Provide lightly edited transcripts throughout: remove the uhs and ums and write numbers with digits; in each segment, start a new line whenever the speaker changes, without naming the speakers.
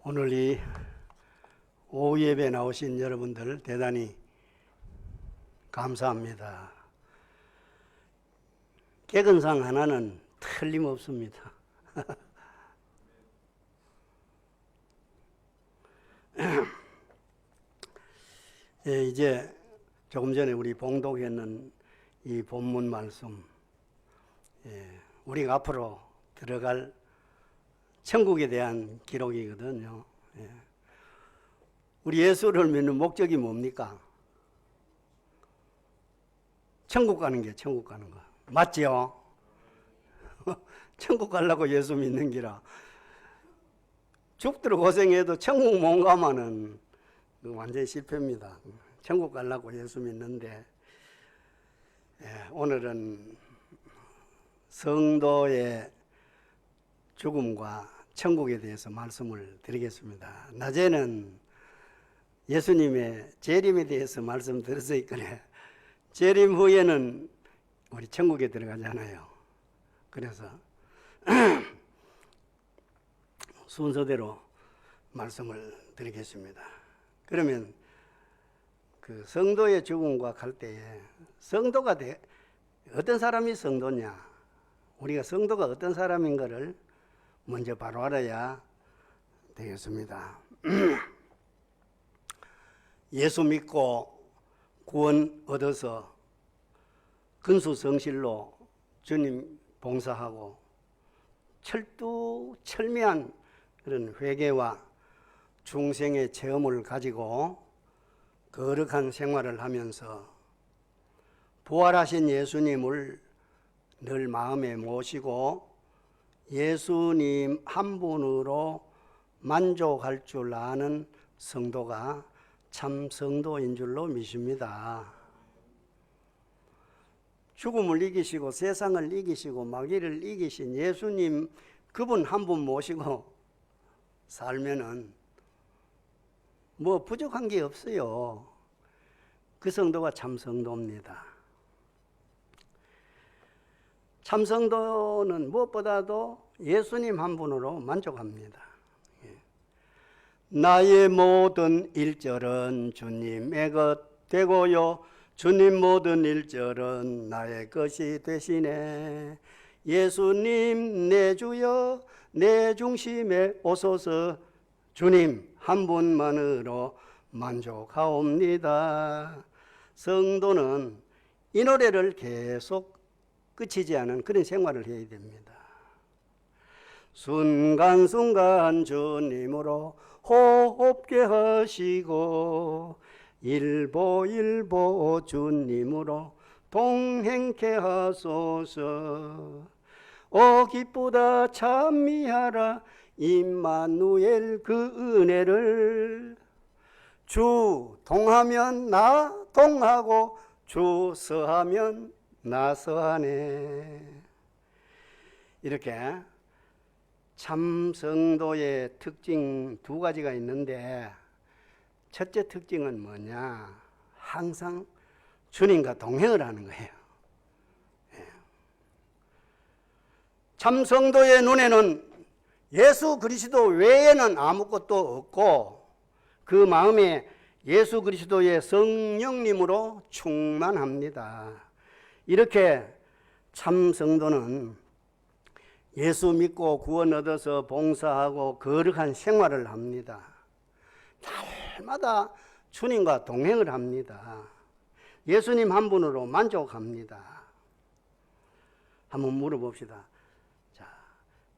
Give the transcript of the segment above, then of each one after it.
오늘 이 오후 예배 나오신 여러분들 대단히 감사합니다. 개근상 하나는 틀림없습니다. 예, 이제 조금 전에 우리 봉독했는 이 본문 말씀, 우리가 앞으로 들어갈 천국에 대한 기록이거든요. 우리 예수를 믿는 목적이 뭡니까? 천국 가는 게 천국 가는 거 맞지요? 천국 가려고 예수 믿는 기라 죽도록 고생해도 천국 못 가면은 완전히 실패입니다. 천국 가려고 예수 믿는데, 오늘은 성도의 죽음과 천국에 대해서 말씀을 드리겠습니다. 낮에는 예수님의 재림에 대해서 말씀드렸으니 그래, 재림 후에는 우리 천국에 들어가잖아요. 그래서 순서대로 말씀을 드리겠습니다. 그러면 그 성도의 죽음과 갈 때에 성도가 어떤 사람이 성도냐, 우리가 성도가 어떤 사람인가를 먼저 바로 알아야 되겠습니다. 예수 믿고 구원 얻어서 근수성실로 주님 봉사하고 철두철미한 그런 회개와 중생의 체험을 가지고 거룩한 생활을 하면서 부활하신 예수님을 늘 마음에 모시고 예수님 한 분으로 만족할 줄 아는 성도가 참 성도인 줄로 믿습니다. 죽음을 이기시고 세상을 이기시고 마귀를 이기신 예수님 그분 한 분 모시고 살면은 뭐 부족한 게 없어요. 그 성도가 참 성도입니다. 참 성도는 무엇보다도 예수님 한 분으로 만족합니다. 나의 모든 일절은 주님의 것 되고요, 주님 모든 일절은 나의 것이 되시네. 예수님 내 주여 내 중심에 오소서, 주님 한 분만으로 만족하옵니다. 성도는 이 노래를 계속 끝이지 않은 그런 생활을 해야 됩니다. 순간순간 주님으로 호흡게 하시고 일보일보 주님으로 동행케 하소서. 오 기쁘다 찬미하라 임마누엘 그 은혜를. 주 동하면 나 동하고 주 서하면 나 서하네. 이렇게 참 성도의 특징 두 가지가 있는데, 첫째 특징은 뭐냐? 항상 주님과 동행을 하는 거예요. 참 성도의 눈에는 예수 그리스도 외에는 아무것도 없고 그 마음에 예수 그리스도의 성령님으로 충만합니다. 이렇게 참 성도는 예수 믿고 구원 얻어서 봉사하고 거룩한 생활을 합니다. 날마다 주님과 동행을 합니다. 예수님 한 분으로 만족합니다. 한번 물어봅시다. 자,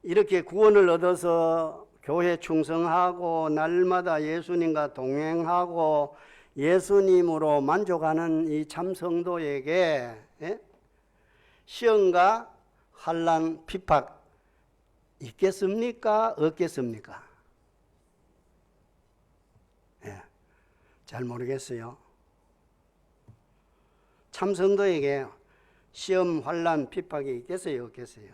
이렇게 구원을 얻어서 교회 충성하고 날마다 예수님과 동행하고 예수님으로 만족하는 이 참 성도에게 시험과 환난, 핍박 있겠습니까? 없겠습니까? 잘 모르겠어요. 참 성도에게 시험, 환난, 핍박이 있겠어요? 없겠어요?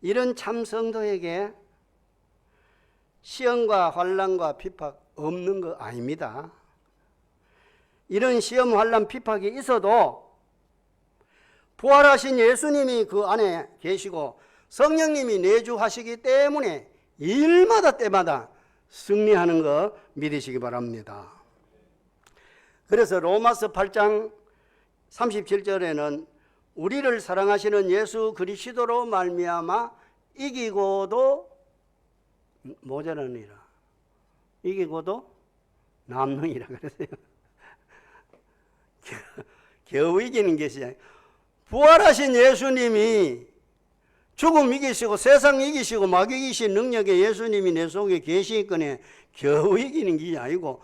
이런 참 성도에게 시험과 환난과 핍박 없는 거 아닙니다. 이런 시험, 환난, 핍박이 있어도 부활하신 예수님이 그 안에 계시고 성령님이 내주하시기 때문에 일마다 때마다 승리하는 거 믿으시기 바랍니다. 그래서 로마서 8장 37절에는 우리를 사랑하시는 예수 그리스도로 말미암아 이기고도 모자라니라, 이기고도 남느니라 그러세요. 겨우 이기는 것이 아니라 부활하신 예수님이 죽음 이기시고 세상 이기시고 마귀 이기신 능력의 예수님이 내 속에 계시니까 겨우 이기는 게 아니고,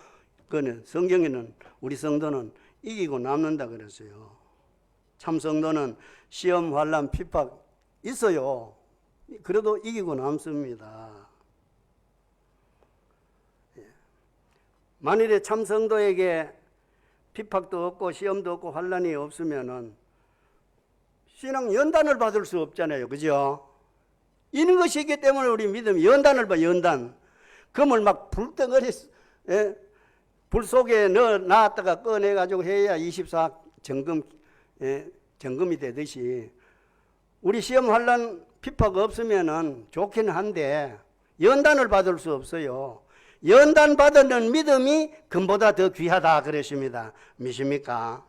그는 성경에는 우리 성도는 이기고 남는다 그랬어요. 참 성도는 시험, 환난, 핍박 있어요. 그래도 이기고 남습니다. 만일에 참 성도에게 핍박도 없고 시험도 없고 환난이 없으면은 신앙 연단을 받을 수 없잖아요. 그죠? 이런 것이 있기 때문에 우리 믿음이 연단을 봐, 연단. 금을 막 불덩어리, 불 속에 넣어 놨다가 꺼내가지고 해야 24 점검이 되듯이 우리 시험 환난 핍박 없으면은 좋기는 한데 연단을 받을 수 없어요. 연단 받는 믿음이 금보다 더 귀하다 그러십니다. 믿습니까?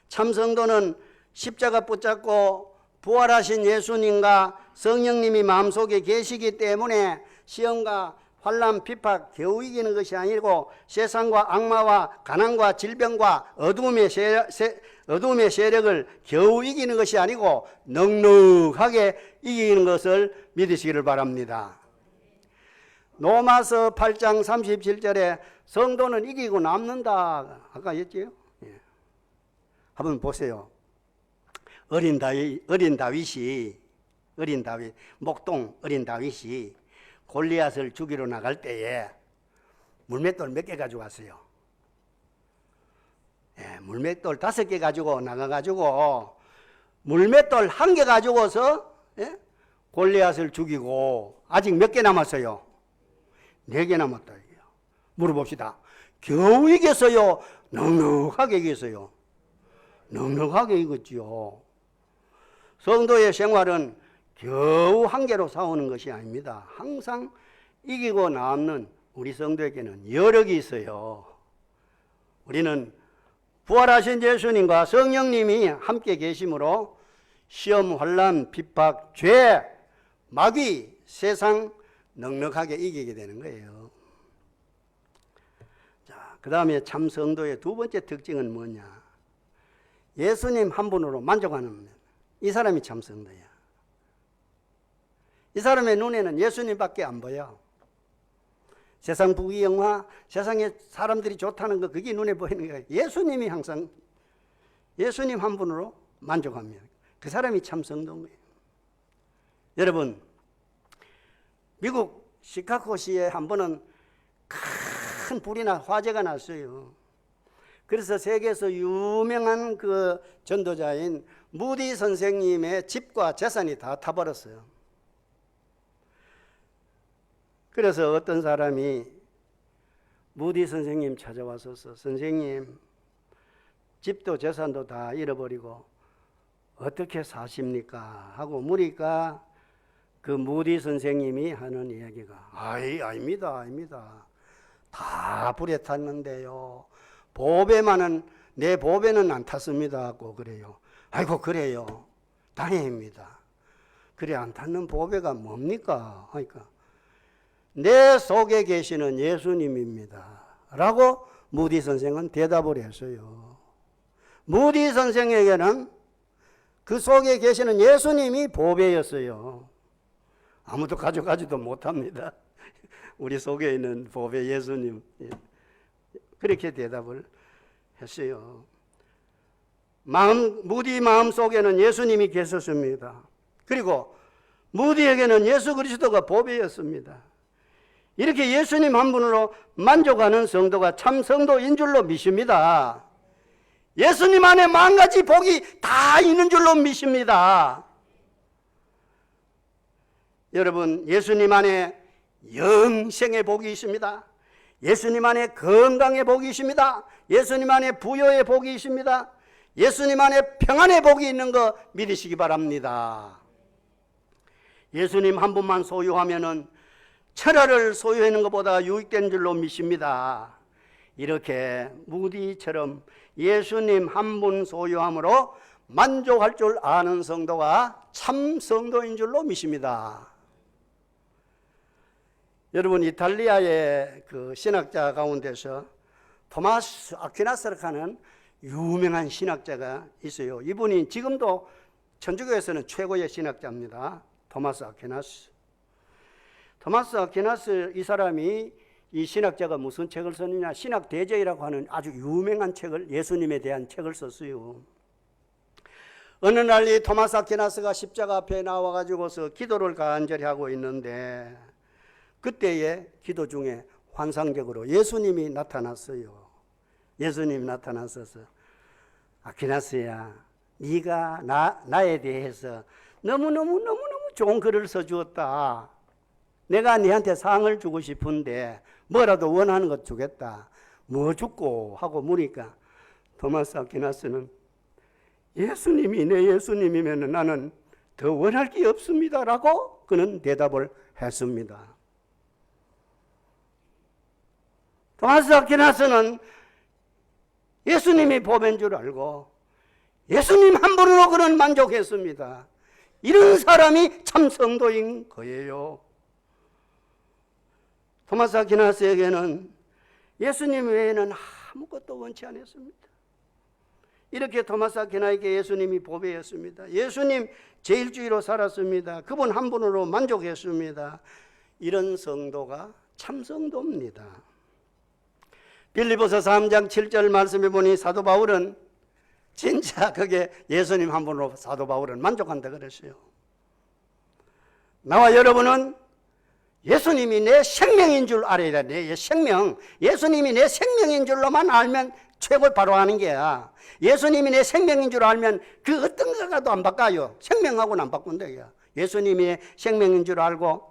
참 성도는 십자가 붙잡고 부활하신 예수님과 성령님이 마음속에 계시기 때문에 시험과 환난, 핍박 겨우 이기는 것이 아니고 세상과 악마와 가난과 질병과 어둠의 세력을 겨우 이기는 것이 아니고 넉넉하게 이기는 것을 믿으시기를 바랍니다. 로마서 8장 37절에 성도는 이기고 남는다 아까 했지요? 예. 한번 보세요. 어린 다윗, 목동 어린 다윗이 골리앗을 죽이러 나갈 때에 물맷돌 몇 개 가지고 왔어요? 예, 물맷돌 5개 가지고 나가가지고 물맷돌 1개 가지고서 골리앗을 죽이고 아직 몇 개 남았어요? 4개 남았다. 물어봅시다. 겨우 이겼어요? 넉넉하게 이겼어요? 넉넉하게 이겼지요. 성도의 생활은 겨우 한계로 싸우는 것이 아닙니다. 항상 이기고 남는 우리 성도에게는 여력이 있어요. 우리는 부활하신 예수님과 성령님이 함께 계심으로 시험, 환난, 핍박, 죄, 마귀, 세상 넉넉하게 이기게 되는 거예요. 자, 그 다음에 참 성도의 두 번째 특징은 뭐냐? 예수님 한 분으로 만족하는, 이 사람이 참 성도야. 이 사람의 눈에는 예수님밖에 안 보여. 세상 부귀영화, 세상에 사람들이 좋다는 거 그게 눈에 보이는 거예요. 예수님이 항상 예수님 한 분으로 만족합니다. 그 사람이 참 성도인 거예요. 여러분, 미국 시카고시에 한 번은 큰 불이나 화재가 났어요. 그래서 세계에서 유명한 그 전도자인 무디 선생님의 집과 재산이 다 타버렸어요. 그래서 어떤 사람이 무디 선생님 찾아와서 선생님 집도 재산도 다 잃어버리고 어떻게 사십니까? 하고 물으니까 그 무디 선생님이 하는 이야기가 아닙니다. 다 불에 탔는데요. 내 보배는 안 탔습니다 하고 그래요. 아이고 그래요. 다행입니다. 그래 안 탔는 보배가 뭡니까? 하니까 내 속에 계시는 예수님입니다 라고 무디 선생은 대답을 했어요. 무디 선생에게는 그 속에 계시는 예수님이 보배였어요. 아무도 가져가지도 못합니다. 우리 속에 있는 보배 예수님. 그렇게 대답을 했어요. 무디 마음 속에는 예수님이 계셨습니다. 그리고 무디에게는 예수 그리스도가 보배였습니다. 이렇게 예수님 한 분으로 만족하는 성도가 참 성도인 줄로 믿습니다. 예수님 안에 10,000가지 복이 다 있는 줄로 믿습니다. 여러분, 예수님 안에 영생의 복이 있습니다. 예수님 안에 건강의 복이 있습니다. 예수님 안에 부여의 복이 있습니다. 예수님 안에 평안의 복이 있는 거 믿으시기 바랍니다. 예수님 한 분만 소유하면은 천하를 소유하는 것보다 유익된 줄로 믿습니다. 이렇게 무디처럼 예수님 한 분 소유함으로 만족할 줄 아는 성도가 참 성도인 줄로 믿습니다. 여러분, 이탈리아의 그 신학자 가운데서 토마스 아퀴나스라고 하는 유명한 신학자가 있어요. 이분이 지금도 천주교에서는 최고의 신학자입니다. 토마스 아퀴나스. 토마스 아퀴나스 이 사람이 이 신학자가 무슨 책을 썼느냐, 신학대제이라고 하는 아주 유명한 책을, 예수님에 대한 책을 썼어요. 어느 날 이 토마스 아퀴나스가 십자가 앞에 나와가지고서 기도를 간절히 하고 있는데 그때의 기도 중에 환상적으로 예수님이 나타났어요. 예수님이 나타나셔서 아퀴나스야, 네가 나에 대해서 너무너무 좋은 글을 써주었다. 내가 네한테 상을 주고 싶은데 뭐라도 원하는 것 주겠다. 뭐 줄고 하고 물으니까 토마스 아퀴나스는 예수님이 내 예수님이면 나는 더 원할 게 없습니다라고 그는 대답을 했습니다. 토마스 아퀴나스는 예수님이 보배인 줄 알고 예수님 한 분으로 그는 만족했습니다. 이런 사람이 참 성도인 거예요. 토마스 아퀴나스에게는 예수님 외에는 아무것도 원치 않았습니다. 이렇게 토마스 아퀴나에게 예수님이 보배였습니다. 예수님 제1주의로 살았습니다. 그분 한 분으로 만족했습니다. 이런 성도가 참 성도입니다. 빌립보서 3장 7절 말씀해 보니 사도 바울은 진짜 그게 예수님 한 분으로 사도 바울은 만족한다 그랬어요. 나와 여러분은 예수님이 내 생명인 줄 알아야 돼. 내 생명. 예수님이 내 생명인 줄로만 알면 최고 바로 하는 게야. 예수님이 내 생명인 줄 알면 그 어떤 거라도 안 바꿔요. 생명하고는 안 바꾼다. 예수님이 생명인 줄 알고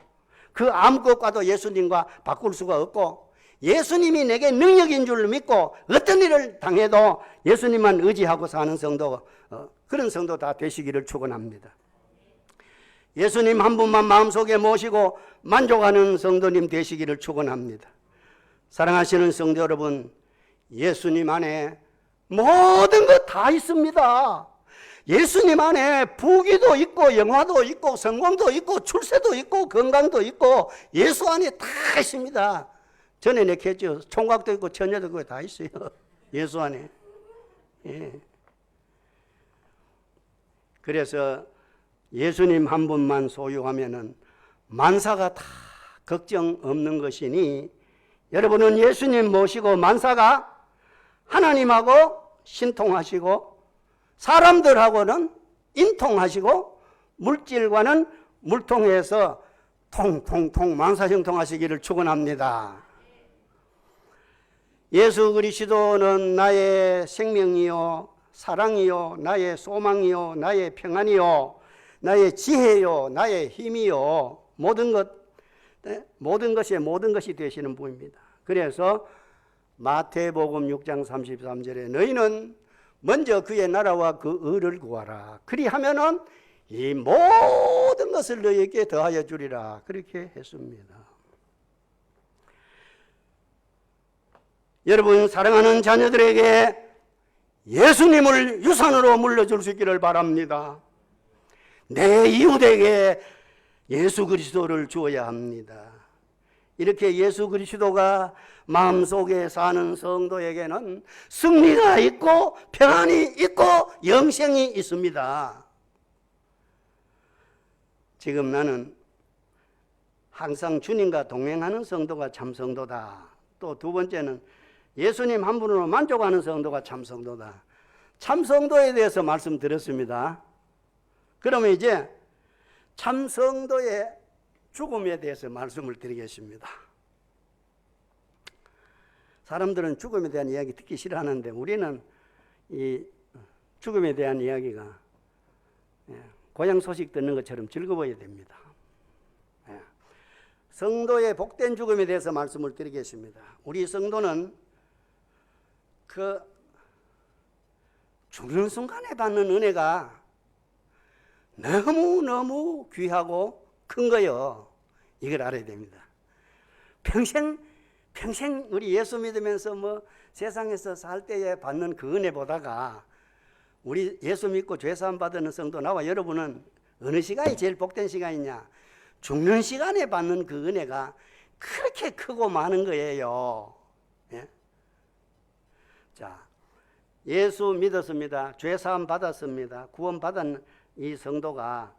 그 아무것과도 예수님과 바꿀 수가 없고 예수님이 내게 능력인 줄 믿고 어떤 일을 당해도 예수님만 의지하고 사는 성도, 그런 성도 다 되시기를 축원합니다. 예수님 한 분만 마음속에 모시고 만족하는 성도님 되시기를 축원합니다. 사랑하시는 성도 여러분, 예수님 안에 모든 것 다 있습니다. 예수님 안에 부귀도 있고 영화도 있고 성공도 있고 출세도 있고 건강도 있고 예수 안에 다 있습니다. 전에 얘기했죠. 총각도 있고 처녀도 있고 다 있어요. 예수 안에. 예. 그래서 예수님 한 분만 소유하면은 만사가 다 걱정 없는 것이니 여러분은 예수님 모시고 만사가 하나님하고 신통하시고 사람들하고는 인통하시고 물질과는 물통해서 통통통 만사형통하시기를 축원합니다. 예수 그리스도는 나의 생명이요 사랑이요 나의 소망이요 나의 평안이요 나의 지혜요 나의 힘이요 모든 것이 모든 것이 되시는 분입니다. 그래서 마태복음 6장 33절에 너희는 먼저 그의 나라와 그 의를 구하라. 그리하면은 이 모든 것을 너희에게 더하여 주리라. 그렇게 했습니다. 여러분 사랑하는 자녀들에게 예수님을 유산으로 물려줄 수 있기를 바랍니다. 내 이웃에게 예수 그리스도를 주어야 합니다. 이렇게 예수 그리스도가 마음속에 사는 성도에게는 승리가 있고 평안이 있고 영생이 있습니다. 지금 나는 항상 주님과 동행하는 성도가 참 성도다. 또 두 번째는 예수님 한 분으로 만족하는 성도가 참 성도다. 참 성도에 대해서 말씀드렸습니다. 그러면 이제 참 성도의 죽음에 대해서 말씀을 드리겠습니다. 사람들은 죽음에 대한 이야기 듣기 싫어하는데 우리는 이 죽음에 대한 이야기가 고향 소식 듣는 것처럼 즐거워야 됩니다. 성도의 복된 죽음에 대해서 말씀을 드리겠습니다. 우리 성도는 그 죽는 순간에 받는 은혜가 너무너무 귀하고 큰 거요. 이걸 알아야 됩니다. 평생 우리 예수 믿으면서 뭐 세상에서 살 때에 받는 그 은혜보다가 우리 예수 믿고 죄사함 받는 성도 나와 여러분은 어느 시간이 제일 복된 시간이냐? 죽는 시간에 받는 그 은혜가 그렇게 크고 많은 거예요. 예? 자, 예수 믿었습니다. 죄사함 받았습니다. 구원 받은 이 성도가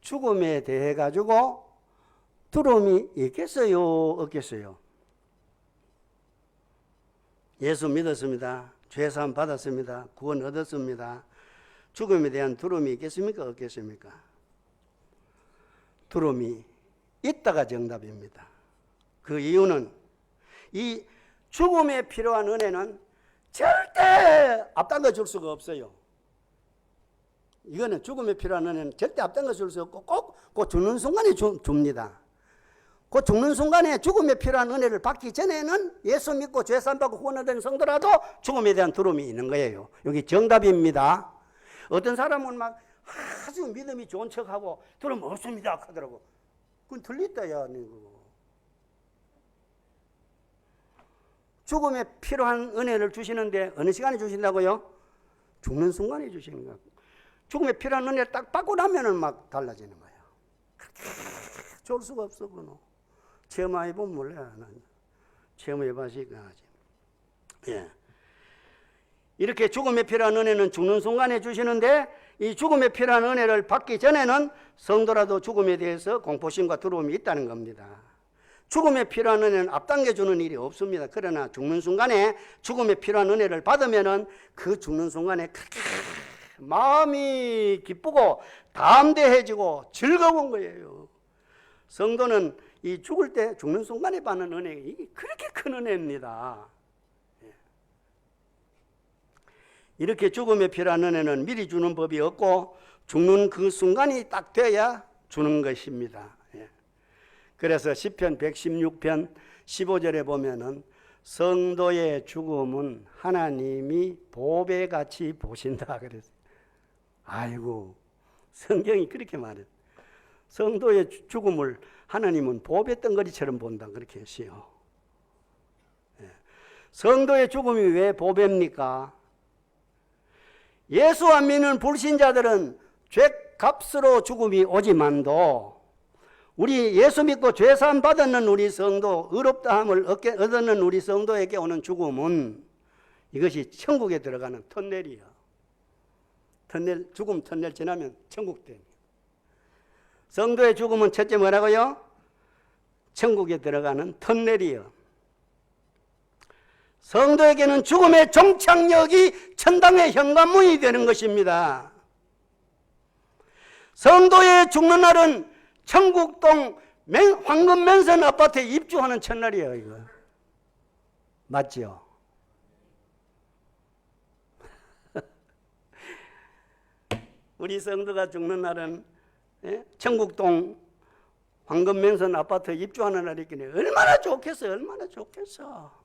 죽음에 대해 가지고 두려움이 있겠어요? 없겠어요? 예수 믿었습니다. 죄사함 받았습니다. 구원 얻었습니다. 죽음에 대한 두려움이 있겠습니까? 없겠습니까? 두려움이 있다가 정답입니다. 그 이유는 이 죽음에 필요한 은혜는 절대 앞당겨 줄 수가 없어요. 이거는 죽음에 필요한 은혜는 절대 앞당겨 줄 수 없고 꼭 그 죽는 순간에 줍니다. 그 죽는 순간에 죽음에 필요한 은혜를 받기 전에는 예수 믿고 죄사함 받고 구원 얻은 성도라도 죽음에 대한 두려움이 있는 거예요. 여기 정답입니다. 어떤 사람은 막 아주 믿음이 좋은 척하고 두려움 없습니다 하더라고. 그건 틀렸다 야. 죽음에 필요한 은혜를 주시는데 어느 시간에 주신다고요? 죽는 순간에 주시는 거예요. 죽음에 필요한 은혜를 딱 받고 나면은 막 달라지는 거예요. 그렇게 좋을 수가 없어. 그거 체험해보면 몰라요. 체험해봐시니까 하지. 예. 이렇게 죽음에 필요한 은혜는 죽는 순간에 주시는데 이 죽음에 필요한 은혜를 받기 전에는 성도라도 죽음에 대해서 공포심과 두려움이 있다는 겁니다. 죽음에 필요한 은혜는 앞당겨주는 일이 없습니다. 그러나 죽는 순간에 죽음에 필요한 은혜를 받으면은 그 죽는 순간에 그렇게 마음이 기쁘고 담대해지고 즐거운 거예요. 성도는 이 죽을 때 죽는 순간에 받는 은혜, 이게 그렇게 큰 은혜입니다. 이렇게 죽음에 필요한 은혜는 미리 주는 법이 없고 죽는 그 순간이 딱 돼야 주는 것입니다. 그래서 시편 116편 15절에 보면은 성도의 죽음은 하나님이 보배같이 보신다 그랬어요. 아이고, 성경이 그렇게 말해요. 성도의 죽음을 하나님은 보배 덩어리처럼 본다 그렇게 했어요. 성도의 죽음이 왜 보배입니까? 예수 안 믿는 불신자들은 죄값으로 죽음이 오지만도 우리 예수 믿고 죄사함 받았는 우리 성도, 의롭다함을 얻는 우리 성도에게 오는 죽음은 이것이 천국에 들어가는 터널이요. 죽음 터널 지나면 천국 됩니다. 성도의 죽음은 첫째 뭐라고요? 천국에 들어가는 터널이요. 성도에게는 죽음의 종착역이 천당의 현관문이 되는 것입니다. 성도의 죽는 날은 청국동 황금맨션 아파트에 입주하는 첫날이에요. 이거 맞죠? 우리 성도가 죽는 날은 청국동 황금맨션 아파트에 입주하는 날이기 때문에 얼마나 좋겠어. 얼마나 좋겠어.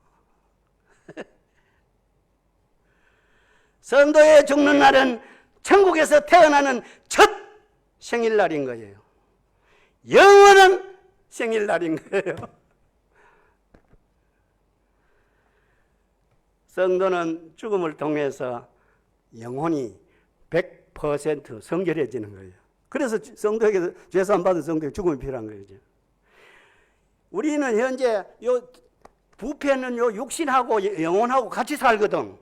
성도의 죽는 날은 천국에서 태어나는 첫 생일날인 거예요. 영원한 생일날인 거예요. 성도는 죽음을 통해서 영혼이 100% 성결해지는 거예요. 그래서 성도에게 죄사함 받은 성도에게 죽음이 필요한 거죠. 우리는 현재 부패는 육신하고 영혼하고 같이 살거든.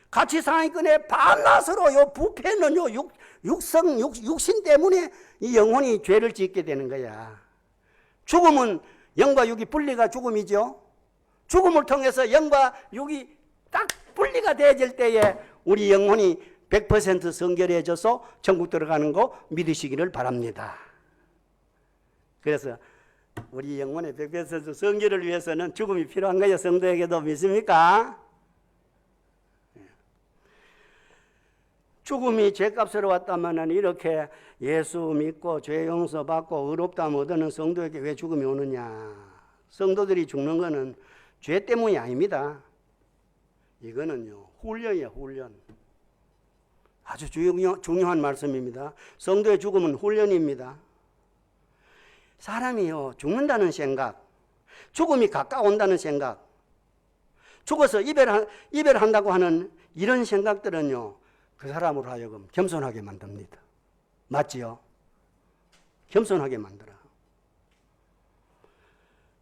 같이 사니까 반나서로 부패는 육신 때문에 이 영혼이 죄를 짓게 되는 거야. 죽음은 영과 육이 분리가 죽음이죠. 죽음을 통해서 영과 육이 딱 분리가 되어질 때에 우리 영혼이 100% 성결해져서 천국 들어가는 거 믿으시기를 바랍니다. 그래서 우리 영혼의 100% 성결을 위해서는 죽음이 필요한 거예요. 성도에게도 믿습니까? 죽음이 죄값으로 왔다면 이렇게 예수 믿고 죄 용서 받고 의롭다함 얻는 성도에게 왜 죽음이 오느냐? 성도들이 죽는 거는 죄 때문이 아닙니다. 이거는요 훈련이에요. 훈련. 아주 중요한 말씀입니다. 성도의 죽음은 훈련입니다. 사람이요, 죽는다는 생각, 죽음이 가까운다는 생각, 죽어서 이별한다고 하는 이런 생각들은요, 그 사람으로 하여금 겸손하게 만듭니다. 맞지요? 겸손하게 만들어.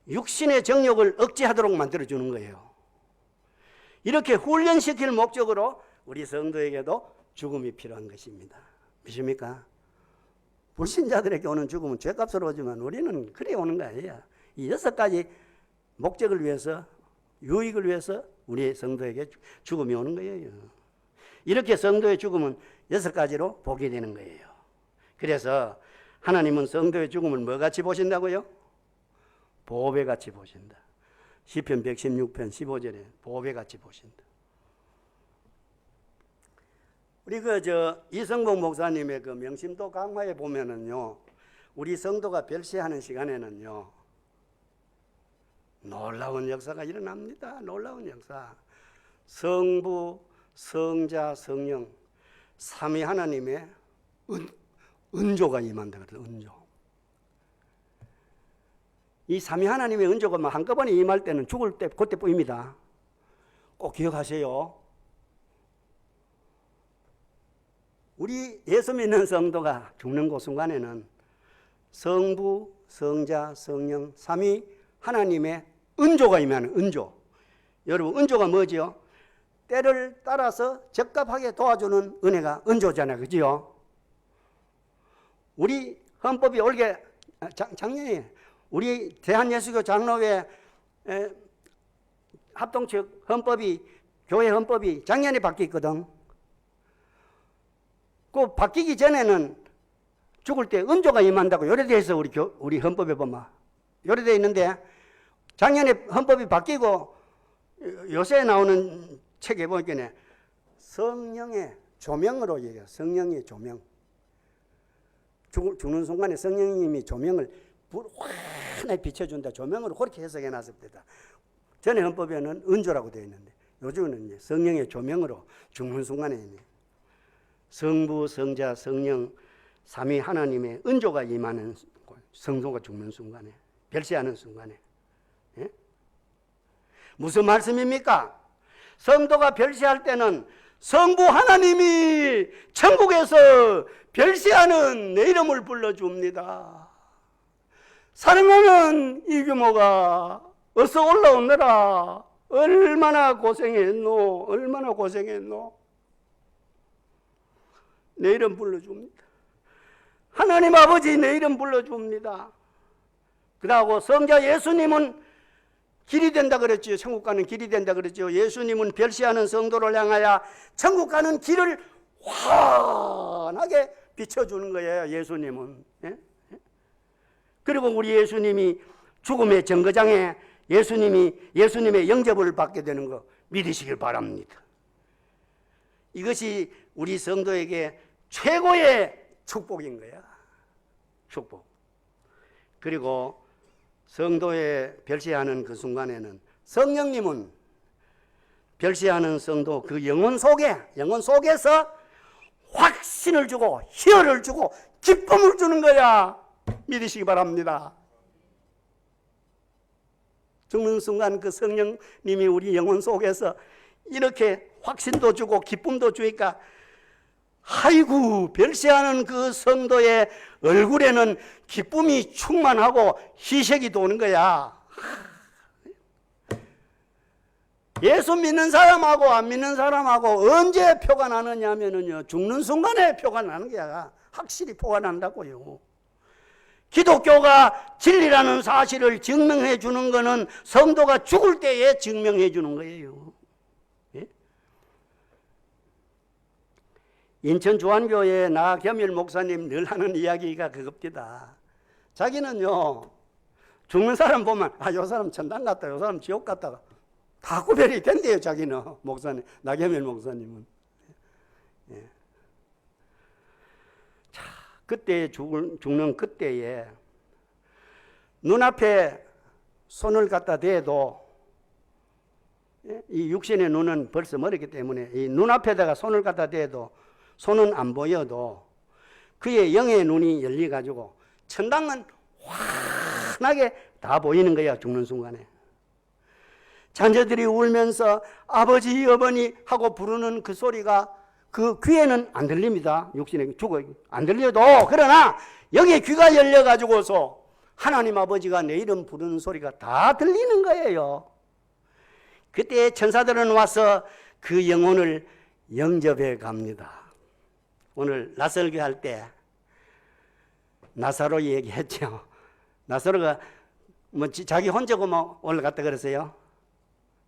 육신의 정욕을 억제하도록 만들어주는 거예요. 이렇게 훈련시킬 목적으로 우리 성도에게도 죽음이 필요한 것입니다. 믿습니까? 불신자들에게 오는 죽음은 죄값으로 오지만 우리는 그래 오는 거 아니에요. 이 6가지 목적을 위해서, 유익을 위해서 우리 성도에게 죽음이 오는 거예요. 이렇게 성도의 죽음은 6가지로 보게 되는 거예요. 그래서 하나님은 성도의 죽음을 뭐같이 보신다고요? 보배같이 보신다. 시편 116편 15절에 보배같이 보신다. 우리 이성봉 목사님의 그 명심도 강화에 보면은요, 우리 성도가 별세하는 시간에는요, 놀라운 역사가 일어납니다. 놀라운 역사. 성부, 성자, 성령, 삼위 하나님의 은조가 임한다 그래요. 은조. 이 삼위 하나님의 은조가 한꺼번에 임할 때는 죽을 때 그때뿐입니다. 꼭 기억하세요. 우리 예수 믿는 성도가 죽는 그 순간에는 성부, 성자, 성령, 삼위 하나님의 은조가 임하는 은조. 여러분, 은조가 뭐지요? 때를 따라서 적합하게 도와주는 은혜가 은조잖아요. 그지요? 우리 헌법이 올게 작년에 우리 대한예수교 장로회 합동측 헌법이, 교회 헌법이 작년에 바뀌었거든. 그 바뀌기 전에는 죽을 때 은조가 임한다고 요래되어 있어. 우리 헌법에 보면 요래되어 있는데, 작년에 헌법이 바뀌고 요새 나오는 책에 보니까 성령의 조명으로 얘기해요. 성령의 조명. 죽는 순간에 성령님이 조명을 환하게 비춰준다. 조명으로 그렇게 해석해 놨습니다. 전에 헌법에는 은조라고 되어 있는데 요즘은 이제 성령의 조명으로 죽는 순간에 성부, 성자, 성령, 삼위 하나님의 은조가 임하는 성도가 죽는 순간에, 별세하는 순간에. 예? 무슨 말씀입니까? 성도가 별세할 때는 성부 하나님이 천국에서 별세하는 내 이름을 불러줍니다. 사랑하는 이규모가 어서 올라오너라. 얼마나 고생했노? 얼마나 고생했노? 내 이름 불러줍니다. 하나님 아버지 내 이름 불러줍니다. 그러고 성자 예수님은 길이 된다 그랬지요. 천국 가는 길이 된다 그랬지요. 예수님은 별세하는 성도를 향하여 천국 가는 길을 환하게 비춰주는 거예요. 예수님은. 예? 그리고 우리 예수님이 죽음의 정거장에 예수님의 영접을 받게 되는 거 믿으시길 바랍니다. 이것이 우리 성도에게 최고의 축복인 거야. 축복. 그리고 성도의 별세하는 그 순간에는 성령님은 별세하는 성도 그 영혼 속에서 확신을 주고 희열을 주고 기쁨을 주는 거야. 믿으시기 바랍니다. 죽는 순간 그 성령님이 우리 영혼 속에서 이렇게 확신도 주고 기쁨도 주니까 아이고, 별세하는 그 성도의 얼굴에는 기쁨이 충만하고 희색이 도는 거야. 예수 믿는 사람하고 안 믿는 사람하고 언제 표가 나느냐 하면요, 죽는 순간에 표가 나는 거야. 확실히 표가 난다고요. 기독교가 진리라는 사실을 증명해 주는 것은 성도가 죽을 때에 증명해 주는 거예요. 예? 인천 주한교회 나겸일 목사님 늘 하는 이야기가 그겁니다. 자기는요, 죽는 사람 보면 요 사람 천당 갔다, 요 사람 지옥 갔다가 다 구별이 된대요. 자기는 목사님, 나겸일 목사님은. 예. 자, 그때 죽는 그때에 눈앞에 손을 갖다 대도, 이 육신의 눈은 벌써 멀었기 때문에 이 눈앞에다가 손을 갖다 대도 손은 안 보여도 그의 영의 눈이 열려가지고 천당은 확 환하게 다 보이는 거야, 죽는 순간에. 자녀들이 울면서 아버지, 어머니 하고 부르는 그 소리가 그 귀에는 안 들립니다. 육신에 죽어 안 들려도, 그러나 여기에 귀가 열려가지고서 하나님 아버지가 내 이름 부르는 소리가 다 들리는 거예요. 그때 천사들은 와서 그 영혼을 영접해 갑니다. 오늘 나설교 할 때 나사로 얘기했죠. 나사로가 뭐 자기 혼자고 뭐 올라갔다 그랬어요.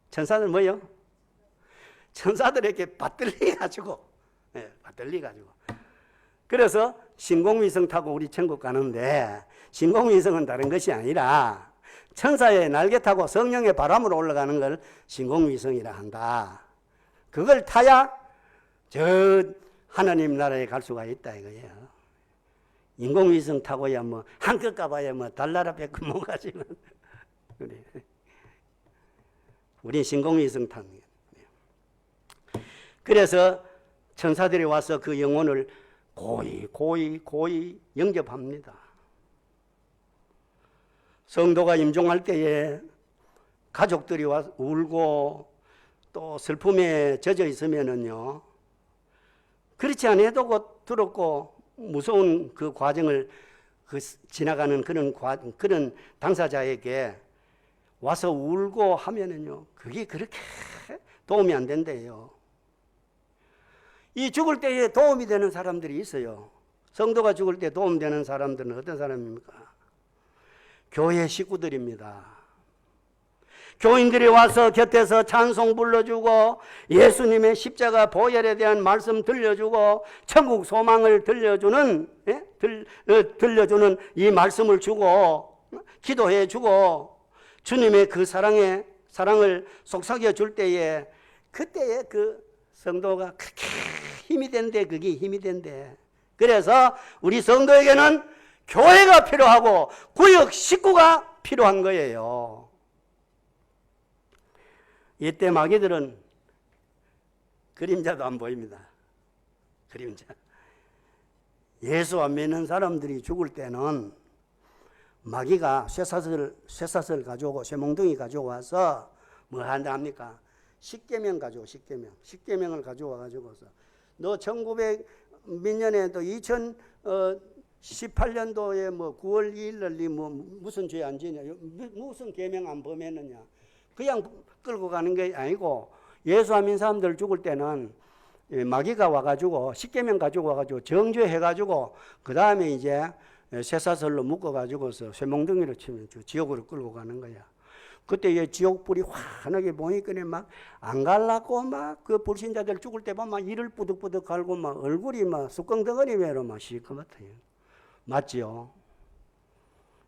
천사들 뭐요? 천사들에게 받들려가지고, 받들려가지고. 그래서 신공위성 타고 우리 천국 가는데, 신공위성은 다른 것이 아니라 천사의 날개 타고 성령의 바람으로 올라가는 걸 신공위성이라 한다. 그걸 타야 저 하나님 나라에 갈 수가 있다 이거예요. 인공위성 타고야 뭐 한껏 가봐야 뭐 달나라 뺏고 못 가지는. 그래. 우린 신공위성 타는 거예요. 그래서 천사들이 와서 그 영혼을 고이 영접합니다. 성도가 임종할 때에 가족들이 와서 울고 또 슬픔에 젖어 있으면은요, 그렇지 않아도 들었고 무서운 그 과정을 지나가는 그런 당사자에게 와서 울고 하면은요, 그게 그렇게 도움이 안 된대요. 이 죽을 때에 도움이 되는 사람들이 있어요. 성도가 죽을 때 도움되는 사람들은 어떤 사람입니까? 교회 식구들입니다. 교인들이 와서 곁에서 찬송 불러주고 예수님의 십자가 보혈에 대한 말씀 들려주고 천국 소망을 들려주는 이 말씀을 주고 기도해 주고 주님의 그 사랑을 속삭여 줄 때에 그때에 그 성도가 그렇게 힘이 된대. 그게 힘이 된대. 그래서 우리 성도에게는 교회가 필요하고 구역 식구가 필요한 거예요. 이때 마귀들은 그림자도 안 보입니다. 그림자. 예수 안 믿는 사람들이 죽을 때는 마귀가 쇠사슬 가져오고 쇠몽둥이 가져와서 뭐 한다 합니까? 십계명 가져오. 십계명을 가져와 가지고서 너 1900 몇 년에도 2018년도에 뭐 9월 2일 날 니 뭐 무슨 죄 안 지냐, 무슨 계명 안 범했느냐, 그냥 끌고 가는 게 아니고 예수 안 믿는 사람들 죽을 때는 마귀가 와가지고 십계명 가지고 와가지고 정죄해가지고 그 다음에 이제 쇠사슬로 묶어가지고서 쇠몽둥이로 치면 지옥으로 끌고 가는 거야. 그때 지옥불이 환하게 보니까 막 안 갈라고 막 그 불신자들 죽을 때 보면 막 이를 뿌득뿌득 갈고 막 얼굴이 막 쑥껑덩어리매로 막 시커멓아요. 맞지요?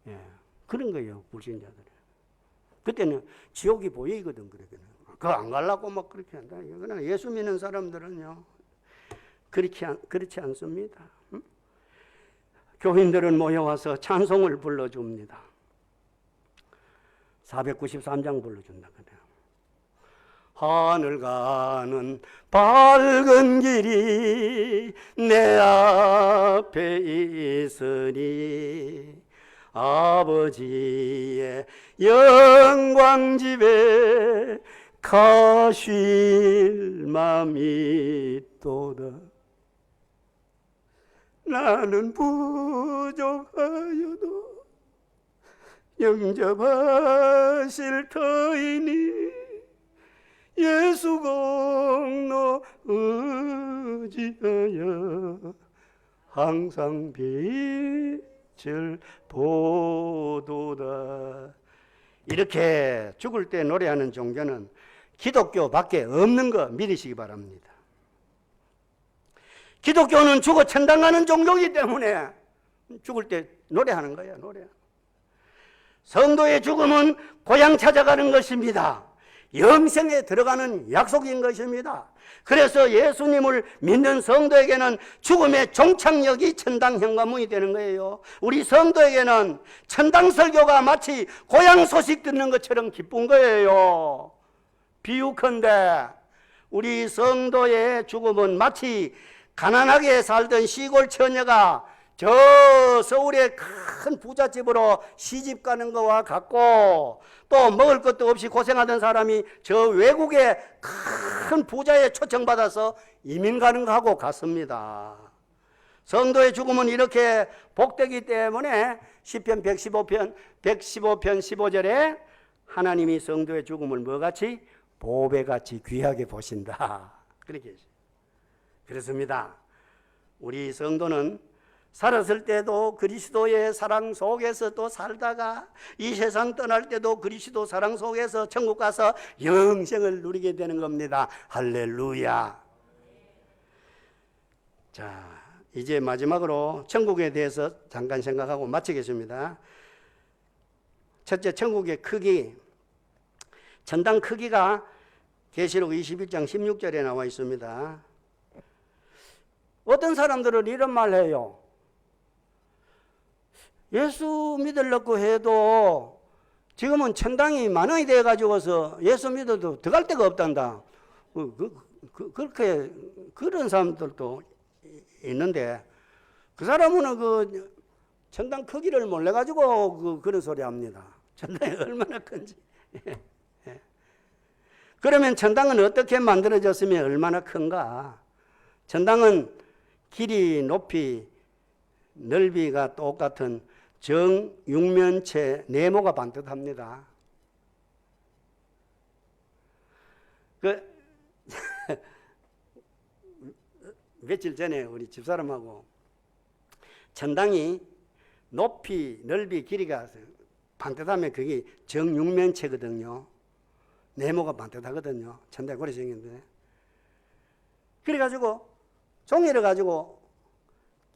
예, 그런 거예요, 불신자들. 그때는 지옥이 보이거든, 그러기는. 그거 안 갈라고 막 그렇게 한다. 그러나 예수 믿는 사람들은요, 그렇지 않습니다. 응? 교인들은 모여와서 찬송을 불러줍니다. 493장 불러준다 그래요. 하늘 가는 밝은 길이 내 앞에 있으니 아버지의 영광 집에 가실 맘이 있도다. 나는 부족하여도 영접하실 터이니 예수 공로 의지하여 항상 빛을 보도다. 이렇게 죽을 때 노래하는 종교는 기독교밖에 없는 거 믿으시기 바랍니다. 기독교는 죽어 천당 가는 종교이기 때문에 죽을 때 노래하는 거예요. 노래. 성도의 죽음은 고향 찾아가는 것입니다. 영생에 들어가는 약속인 것입니다. 그래서 예수님을 믿는 성도에게는 죽음의 종착역이 천당 현관문이 되는 거예요. 우리 성도에게는 천당 설교가 마치 고향 소식 듣는 것처럼 기쁜 거예요. 비유컨대 우리 성도의 죽음은 마치 가난하게 살던 시골 처녀가 저 서울의 큰 큰 부잣집으로 시집 가는 거와 같고, 또 먹을 것도 없이 고생하던 사람이 저 외국에 큰 부자에 초청받아서 이민 가는 거하고 같습니다. 성도의 죽음은 이렇게 복되기 때문에 시편 115편 15절에 하나님이 성도의 죽음을 뭐같이? 보배같이 귀하게 보신다. 그렇게 그렇습니다. 우리 성도는 살았을 때도 그리스도의 사랑 속에서 또 살다가 이 세상 떠날 때도 그리스도 사랑 속에서 천국 가서 영생을 누리게 되는 겁니다. 할렐루야. 자, 이제 마지막으로 천국에 대해서 잠깐 생각하고 마치겠습니다. 첫째, 천국의 크기. 천당 크기가 계시록 21장 16절에 나와 있습니다. 어떤 사람들은 이런 말 해요. 예수 믿으려고 해도 지금은 천당이 만원이 돼가지고서 예수 믿어도 들어갈 데가 없단다. 그렇게 그런 사람들도 있는데, 그 사람은 그 천당 크기를 몰라가지고 그런 소리 합니다. 천당이 얼마나 큰지. 그러면 천당은 어떻게 만들어졌으면 얼마나 큰가? 천당은 길이, 높이, 넓이가 똑같은 정육면체 네모가 반듯합니다. 며칠 전에 우리 집사람하고 천당이 높이, 넓이, 길이가 반듯하면 그게 정육면체거든요. 네모가 반듯하거든요. 천당이 그렇게 생겼는데. 그래가지고 종이를 가지고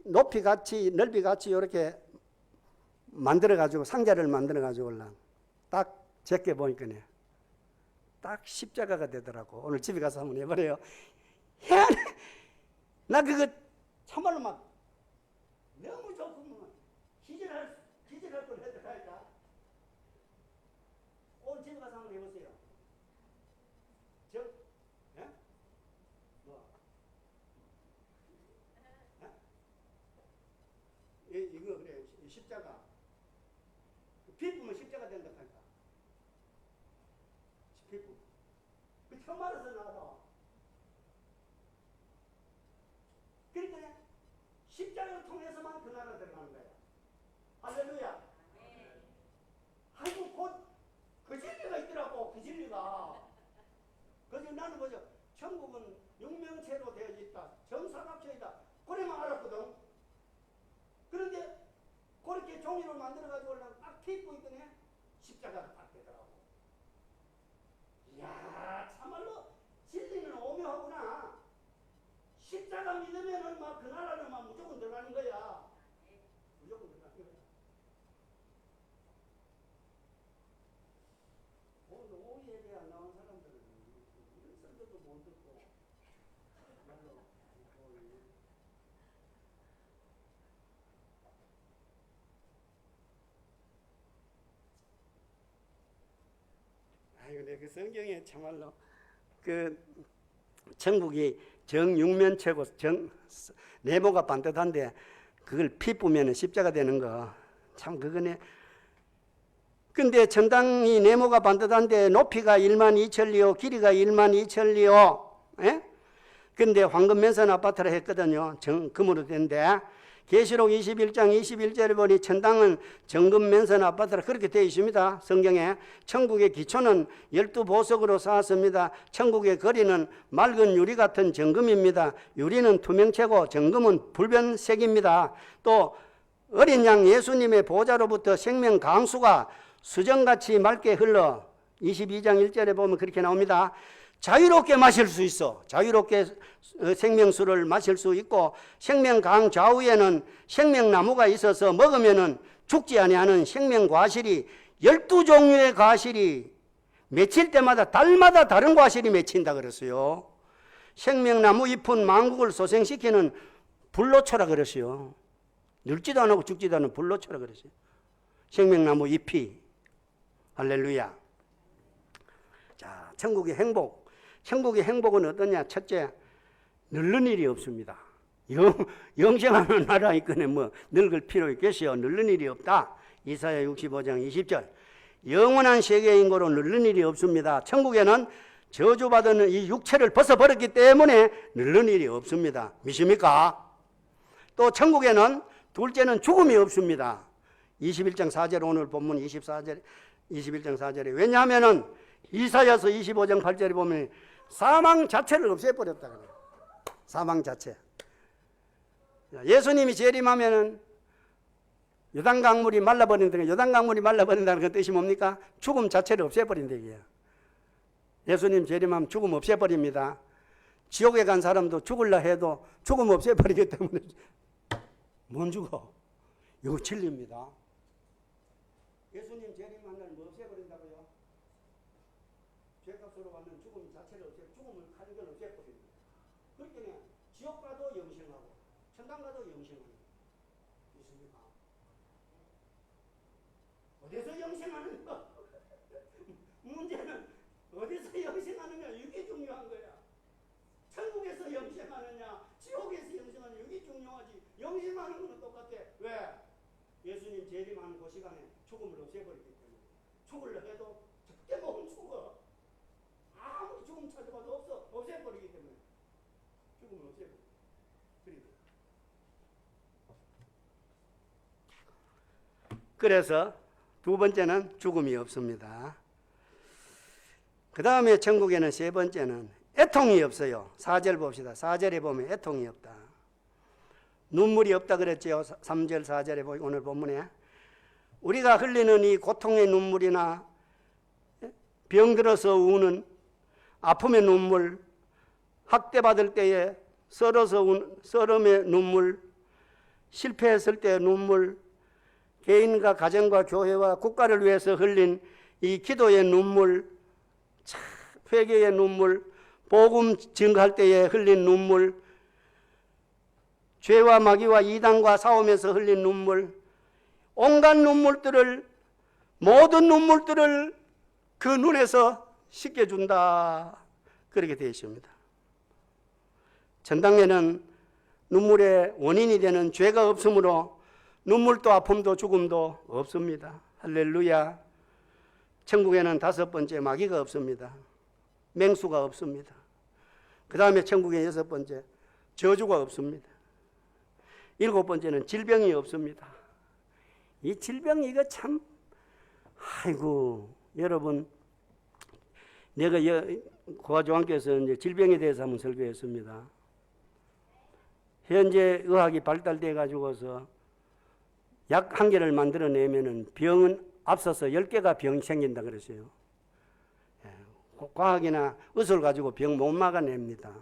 높이 같이, 넓이 같이 이렇게 만들어가지고 상자를 만들어가지고 딱 제껴 보니까 딱 십자가가 되더라고. 오늘 집에 가서 한번 해보래요. 희한해. 나 그거 참말로 막 너무 좋고 기절할 걸 했더라니까. 오늘 집에 가서 한번 해보세요. 이거 그래, 십자가. 피부면 십자가 된다 하니까. 피부. 그 혀말에서 나와. 그러니까 십자가를 통해서만 그 나라 들어가는 거야. 할렐루야. 아이고, 곧 그 진리가 있더라고, 그 진리가. 그래서 나는 뭐죠? 천국은 육명체로 되어 있다. 정사각형이다. 그래만 알았거든. 그런데 그렇게 종이로 만들어가지고 딱 펴입고 있더니 십자가가 딱 되더라고. 이야, 참말로 진리는 오묘하구나. 십자가 믿으면은 막 그 나라는 막 무조건 들어가는 거야. 무조건 들어가는 거야. 오늘 오후 예배 안 나온 사람들은 이런 설교도 못 듣고 말로. 아이고, 그 성경에 참말로 그 천국이 정육면체고 네모가 반듯한데 그걸 피부면 십자가 되는 거 참 그거네. 근데 천당이 네모가 반듯한데 높이가 12,000리오, 길이가 12,000리오. 예? 근데 황금면선 아파트라 했거든요. 금으로 된데 계시록 21장 21절에 보니 천당은 정금면선 아파트라 그렇게 되어 있습니다. 성경에. 천국의 기초는 12보석으로 쌓았습니다. 천국의 거리는 맑은 유리 같은 정금입니다. 유리는 투명체고 정금은 불변색입니다. 또 어린 양 예수님의 보좌로부터 생명 강수가 수정같이 맑게 흘러 22장 1절에 보면 그렇게 나옵니다. 자유롭게 마실 수 있어. 자유롭게 생명수를 마실 수 있고 생명강 좌우에는 생명나무가 있어서 먹으면은 죽지 아니하는 생명과실이 12종류의 과실이 맺힐 때마다 달마다 다른 과실이 맺힌다 그랬어요. 생명나무 잎은 만국을 소생시키는 불로초라 그랬어요. 늙지도 않고 죽지도 않은 불로초라 그랬어요. 생명나무 잎이. 할렐루야. 자, 천국의 행복. 천국의 행복은 어떠냐? 첫째, 늙는 일이 없습니다. 영생하는 나라 있거네 뭐 늙을 필요 있겠어요. 늙는 일이 없다. 이사야 65장 20절. 영원한 세계 인고로 늙는 일이 없습니다. 천국에는 저주받은 이 육체를 벗어버렸기 때문에 늙는 일이 없습니다. 믿습니까? 또 천국에는 둘째는 죽음이 없습니다. 21장 4절 오늘 본문 21장 4절에 왜냐하면은 이사야서 25장 8절에 보면 사망 자체를 없애버렸다 그래요. 사망 자체. 예수님이 재림하면은 요단강물이 말라버린다는 요단강물이 말라버린다는 그 뜻이 뭡니까? 죽음 자체를 없애버린다 이게요. 예수님 재림하면 죽음 없애버립니다. 지옥에 간 사람도 죽을라 해도 죽음 없애버리기 때문에 못 죽어. 이거 진리입니다. 예수님 재림한 날 뭐 없애버린다고요? 죄값으로 받는 죽음 자체를 죽음을 가진 걸 없애버립니다. 그러니까 지옥 가도 영생하고 천당 가도 영생하는 있습니까? 어디서 영생하는가? 문제는 어디서 영생하느냐 이게 중요한 거야. 천국에서 영생하느냐 지옥에서 영생하느냐 이게 중요하지. 영생하는 거는 똑같아. 왜? 예수님 재림하는 그 시간에 죽음을 없애버리기 때문에 죽으려 해도 절대 못 죽어. 아무리 죽음 찾아봐도 없애버리기 때문에 죽음을 없애버려. 그래서 두 번째는 죽음이 없습니다. 그 다음에 천국에는 세 번째는 애통이 없어요. 4절 봅시다. 4절에 보면 애통이 없다. 눈물이 없다 그랬죠. 3절 4절에 오늘 본문에 우리가 흘리는 이 고통의 눈물이나 병들어서 우는 아픔의 눈물, 학대받을 때에 썰음의 눈물, 실패했을 때의 눈물, 개인과 가정과 교회와 국가를 위해서 흘린 이 기도의 눈물, 회개의 눈물, 복음 증거할 때에 흘린 눈물, 죄와 마귀와 이단과 싸우면서 흘린 눈물, 온갖 눈물들을 모든 눈물들을 그 눈에서 씻겨준다. 그렇게 되어 있습니다. 천당에는 눈물의 원인이 되는 죄가 없으므로 눈물도 아픔도 죽음도 없습니다. 할렐루야. 천국에는 다섯 번째 마귀가 없습니다. 맹수가 없습니다. 그 다음에 천국의 여섯 번째 저주가 없습니다. 일곱 번째는 질병이 없습니다. 이 질병이 이거 참 아이고 여러분 내가 고아조항교에서 이제 질병에 대해서 한번 설교했습니다. 현재 의학이 발달돼 가지고서 약 한 개를 만들어내면은 병은 앞서서 10개가 병이 생긴다 그랬어요. 과학이나 의술 가지고 병 못 막아냅니다.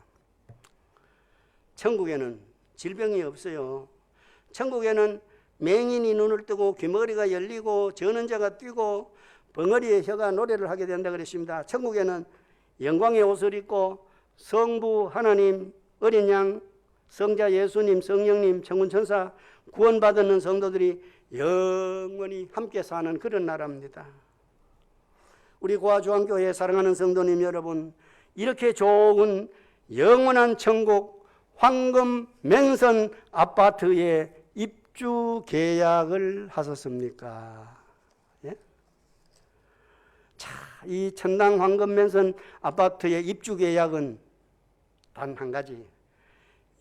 천국에는 질병이 없어요. 천국에는 맹인이 눈을 뜨고 귀머리가 열리고 전원자가 뛰고 벙어리의 혀가 노래를 하게 된다 그랬습니다. 천국에는 영광의 옷을 입고 성부 하나님, 어린 양, 성자 예수님, 성령님, 천군천사 구원받는 성도들이 영원히 함께 사는 그런 나라입니다. 우리 고아주안교회 사랑하는 성도님 여러분, 이렇게 좋은 영원한 천국 황금 맹선 아파트에 입주 계약을 하셨습니까? 예? 자, 이 천당 황금 맹선 아파트의 입주 계약은 단 한 가지,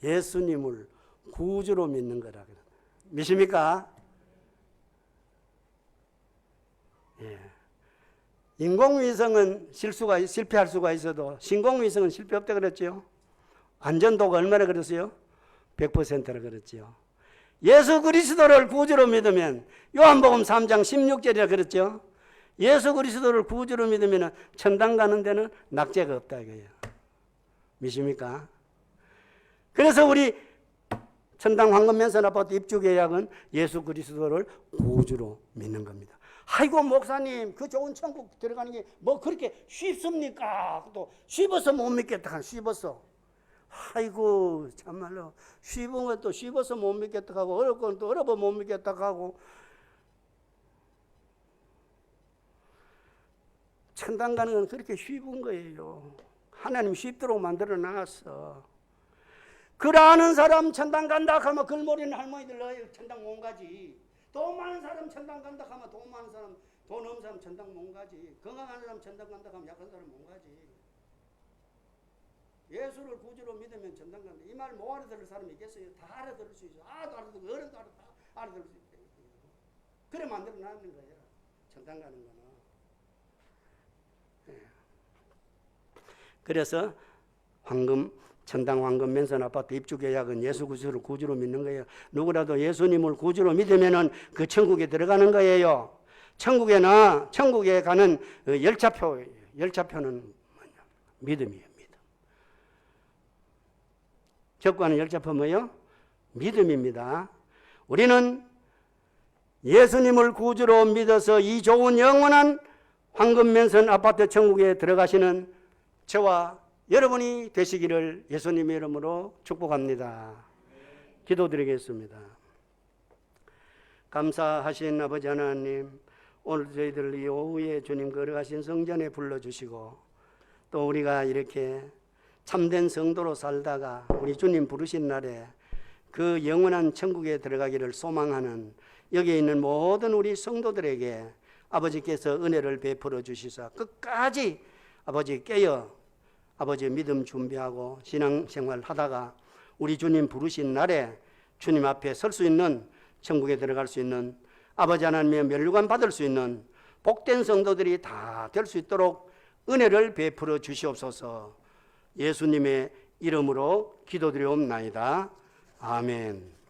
예수님을 구주로 믿는 거라. 믿습니까? 예. 인공위성은 실패할 수가 있어도 신공위성은 실패 없다 그랬죠. 안전도가 얼마나 그랬어요? 100%라 그랬죠. 예수 그리스도를 구주로 믿으면 요한복음 3장 16절이라 그랬죠. 예수 그리스도를 구주로 믿으면 천당 가는 데는 낙제가 없다 이거예요. 믿습니까? 그래서 우리 천당 황금면선 아파트 입주 계약은 예수 그리스도를 구주로 믿는 겁니다. 아이고 목사님 그 좋은 천국 들어가는 게 뭐 그렇게 쉽습니까? 또 쉽어서 못 믿겠다. 쉽어서. 아이고 참말로 쉬운 건 또 쉬워서 못 믿겠다 하고 어려운 건 또 어려워 못 믿겠다 하고 천당 가는 건 그렇게 쉬운 거예요. 하나님 쉽도록 만들어 놨어. 그러하는 사람 천당 간다 하면 글모리는 할머니들 천당 못 가지. 돈 많은 사람 천당 간다 하면 돈 많은 사람, 돈 없는 사람 천당 못 가지. 건강한 사람 천당 간다 하면 약한 사람 못 가지. 예수를 구주로 믿으면 천당 간다. 이 말 못 알아들을 사람이 있겠어요? 다 알아들을 수 있어. 아도 알아들고 어른도 알아들을 수 있다. 그래 만들어 놨는 거예요. 천당 가는 거는. 그래서 천당 황금 맨션 아파트 입주 계약은 예수 그리스도를 구주로 믿는 거예요. 누구라도 예수님을 구주로 믿으면은 그 천국에 들어가는 거예요. 천국에 가는 열차표는 뭐냐? 믿음이에요. 믿음. 적과는 열차표 뭐예요? 믿음입니다. 우리는 예수님을 구주로 믿어서 이 좋은 영원한 황금 맨션 아파트 천국에 들어가시는 저와 여러분이 되시기를 예수님의 이름으로 축복합니다. 기도드리겠습니다. 감사하신 아버지 하나님, 오늘 저희들 이 오후에 주님 거룩하신 성전에 불러주시고 또 우리가 이렇게 참된 성도로 살다가 우리 주님 부르신 날에 그 영원한 천국에 들어가기를 소망하는 여기에 있는 모든 우리 성도들에게 아버지께서 은혜를 베풀어 주시사 끝까지 아버지 깨어 아버지의 믿음 준비하고 신앙생활 하다가 우리 주님 부르신 날에 주님 앞에 설 수 있는, 천국에 들어갈 수 있는, 아버지 하나님의 면류관 받을 수 있는 복된 성도들이 다 될 수 있도록 은혜를 베풀어 주시옵소서. 예수님의 이름으로 기도드리옵나이다. 아멘.